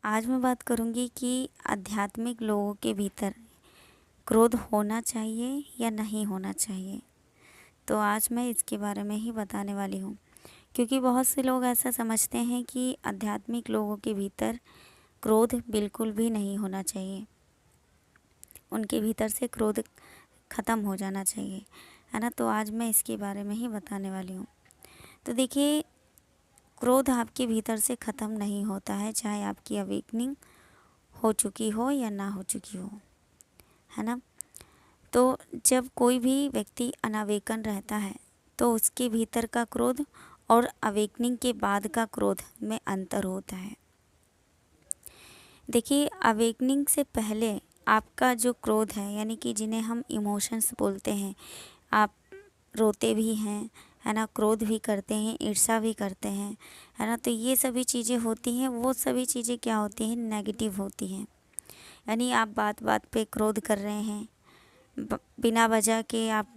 आज मैं बात करूँगी कि आध्यात्मिक लोगों के भीतर क्रोध होना चाहिए या नहीं होना चाहिए। तो आज मैं इसके बारे में ही बताने वाली हूँ, क्योंकि बहुत से लोग ऐसा समझते हैं कि आध्यात्मिक लोगों के भीतर क्रोध बिल्कुल भी नहीं होना चाहिए। उनके भीतर से क्रोध ख़त्म हो जाना चाहिए, है ना। तो आज मैं इसके बारे में ही बताने वाली हूँ। तो देखिए, क्रोध आपके भीतर से ख़त्म नहीं होता है, चाहे आपकी अवेकनिंग हो चुकी हो या ना हो चुकी हो, है ना। तो जब कोई भी व्यक्ति अनावेकन रहता है तो उसके भीतर का क्रोध और अवेकनिंग के बाद का क्रोध में अंतर होता है। देखिए, अवेकनिंग से पहले आपका जो क्रोध है, यानी कि जिन्हें हम इमोशंस बोलते हैं, आप रोते भी हैं, है ना, क्रोध भी करते हैं, ईर्ष्या भी करते हैं, है ना। तो ये सभी चीज़ें होती हैं, वो सभी चीज़ें क्या होती हैं, नेगेटिव होती हैं। यानी आप बात बात पे क्रोध कर रहे हैं, बिना वजह के आप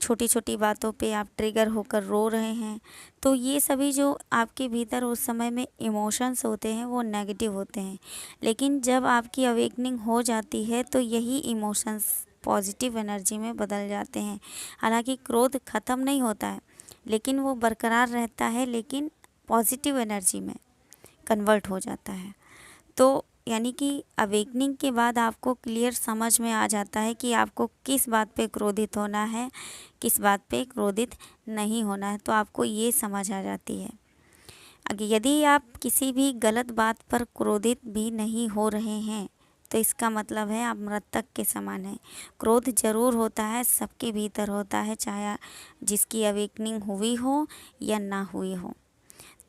छोटी छोटी बातों पे आप ट्रिगर होकर रो रहे हैं। तो ये सभी जो आपके भीतर उस समय में इमोशंस होते हैं वो नेगेटिव होते हैं। लेकिन जब आपकी अवेकनिंग हो जाती है तो यही इमोशंस पॉजिटिव एनर्जी में बदल जाते हैं। हालांकि क्रोध ख़त्म नहीं होता है, लेकिन वो बरकरार रहता है, लेकिन पॉजिटिव एनर्जी में कन्वर्ट हो जाता है। तो यानी कि अवेकनिंग के बाद आपको क्लियर समझ में आ जाता है कि आपको किस बात पे क्रोधित होना है, किस बात पे क्रोधित नहीं होना है। तो आपको ये समझ आ जाती है। यदि आप किसी भी गलत बात पर क्रोधित भी नहीं हो रहे हैं तो इसका मतलब है आप मृतक के समान हैं। क्रोध जरूर होता है, सबके भीतर होता है, चाहे जिसकी अवेकनिंग हुई हो या ना हुई हो।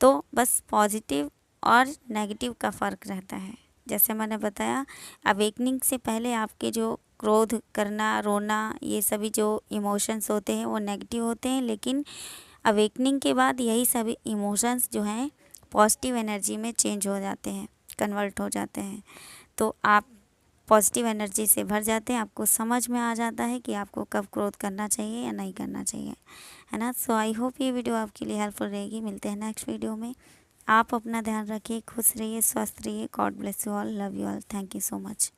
तो बस पॉजिटिव और नेगेटिव का फ़र्क रहता है। जैसे मैंने बताया, अवेकनिंग से पहले आपके जो क्रोध करना, रोना, ये सभी जो इमोशंस होते हैं वो नेगेटिव होते हैं, लेकिन अवेकनिंग के बाद यही सभी इमोशंस जो हैं पॉजिटिव एनर्जी में चेंज हो जाते हैं, कन्वर्ट हो जाते हैं। तो आप पॉजिटिव एनर्जी से भर जाते हैं, आपको समझ में आ जाता है कि आपको कब क्रोध करना चाहिए या नहीं करना चाहिए, है ना। सो आई होप ये वीडियो आपके लिए हेल्पफुल रहेगी। मिलते हैं नेक्स्ट वीडियो में। आप अपना ध्यान रखिए, खुश रहिए, स्वस्थ रहिए। God bless you all, love you all, thank you so much.